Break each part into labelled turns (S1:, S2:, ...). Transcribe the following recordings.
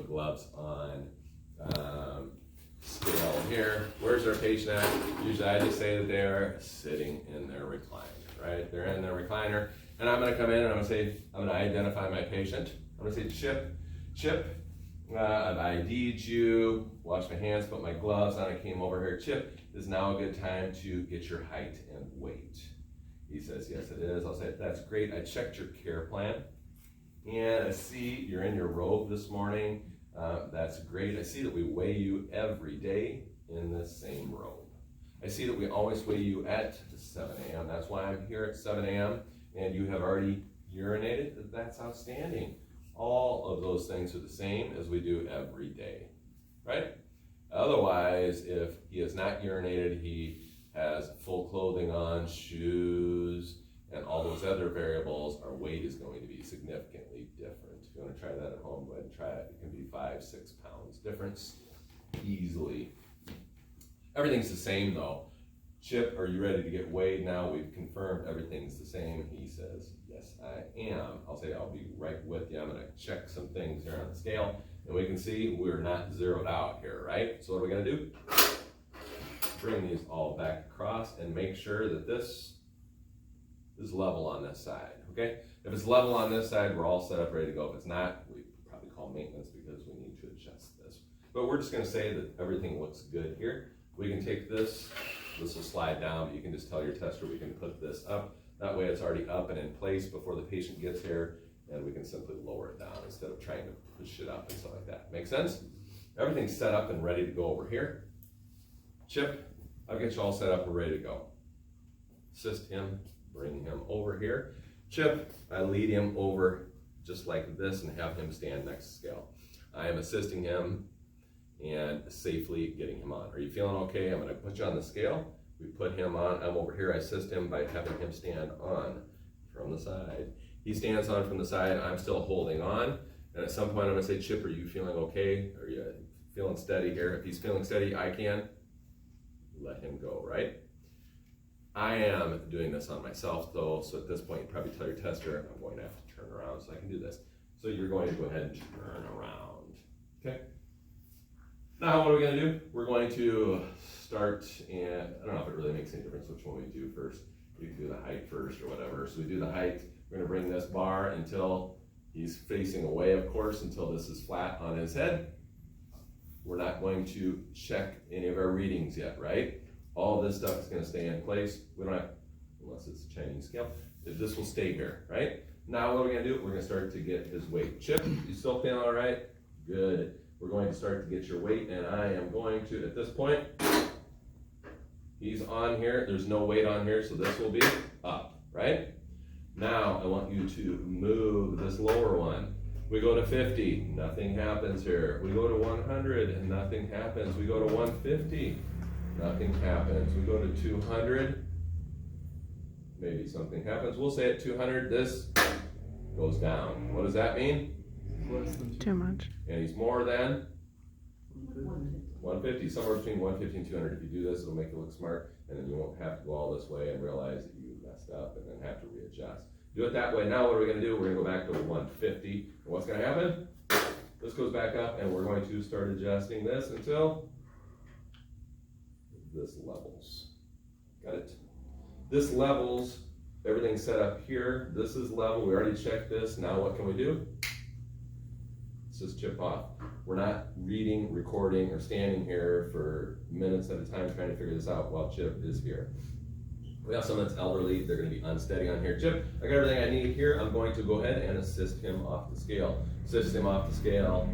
S1: put gloves on. Scale here. Where's our patient at? Usually I just say that they are sitting in their recliner, right? They're in their recliner, and I'm gonna come in and I'm gonna identify my patient. I'm gonna say, Chip, I've ID'd you, washed my hands, put my gloves on, I came over here. Chip, is now a good time to get your height and weight? He says, yes, it is. I'll say, that's great. I checked your care plan, and I see you're in your robe this morning. That's great. I see that we weigh you every day in this same robe. I see that we always weigh you at 7 a.m. That's why I'm here at 7 a.m. and you have already urinated. That's outstanding. All of those things are the same as we do every day, right? Otherwise, if he has not urinated, he has full clothing on, shoes, and all those other variables, our weight is going to be significantly different. If you want to try that at home, go ahead and try it. It can be 5-6 pounds difference easily. Everything's the same though. Chip, are you ready to get weighed now? We've confirmed everything's the same. He says, yes, I am. I'll say, I'll be right with you. I'm gonna check some things here on the scale, and we can see we're not zeroed out here, right? So what are we gonna do? Bring these all back across and make sure that this is level on this side, okay? If it's level on this side, we're all set up, ready to go. If it's not, we probably call maintenance because we need to adjust this. But we're just gonna say that everything looks good here. We can take this will slide down, but you can just tell your tester we can put this up. That way it's already up and in place before the patient gets here, and we can simply lower it down instead of trying to push it up and stuff like that. Make sense? Everything's set up and ready to go over here. Chip, I'll get you all set up and ready to go. Assist him, bring him over here. Chip, I lead him over just like this and have him stand next to scale. I am assisting him and safely getting him on. Are you feeling okay? I'm gonna put you on the scale. We put him on, I'm over here, I assist him by having him stand on from the side. He stands on from the side, I'm still holding on. And at some point I'm gonna say, Chip, are you feeling okay? Are you feeling steady here? If he's feeling steady, I can let him go, right? I am doing this on myself though, so at this point you probably tell your tester, I'm going to have to turn around so I can do this. So you're going to go ahead and turn around, okay? Now what are we gonna do? We're going to start, and I don't know if it really makes any difference which one we do first. We can do the height first or whatever. So we do the height, we're gonna bring this bar until he's facing away, of course, until this is flat on his head. We're not going to check any of our readings yet, right? All this stuff is gonna stay in place. We don't have, unless it's a Chinese scale, this will stay here, right? Now what are we gonna do? We're gonna start to get his weight. Chip, you still feeling all right? Good. We're going to start to get your weight, and I am going to, at this point, he's on here, there's no weight on here, so this will be up, right? Now, I want you to move this lower one. We go to 50, nothing happens here. We go to 100, and nothing happens. We go to 150, nothing happens. We go to 200, maybe something happens. We'll say at 200, this goes down. What does that mean?
S2: Too much.
S1: And he's more than 150, somewhere between 150 and 200. If you do this, it'll make you look smart, and then you won't have to go all this way and realize that you messed up and then have to readjust. Do it that way. Now what are we gonna do? We're gonna go back to 150. And what's gonna happen? This goes back up, and we're going to start adjusting this until this levels. Got it? This levels, everything's set up here. This is level, we already checked this. Now what can we do? Just chip off. We're not reading, recording, or standing here for minutes at a time trying to figure this out while Chip is here. We have someone that's elderly, they're gonna be unsteady on here. Chip, I got everything I need here. I'm going to go ahead and assist him off the scale. Assist him off the scale,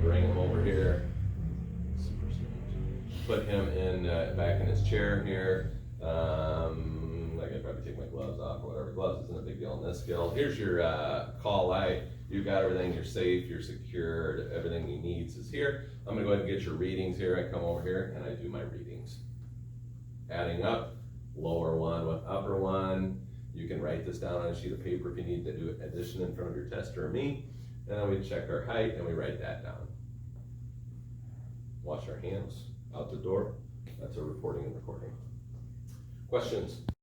S1: bring him over here. Put him in, back in his chair here. I could probably take my gloves off or whatever. Gloves isn't a big deal on this scale. Here's your call light. You've got everything, you're safe, you're secured, everything he needs is here. I'm gonna go ahead and get your readings here. I come over here and I do my readings. Adding up, lower one with upper one. You can write this down on a sheet of paper if you need to do addition in front of your tester or me. And then we check our height and we write that down. Wash our hands, out the door. That's our reporting and recording. Questions?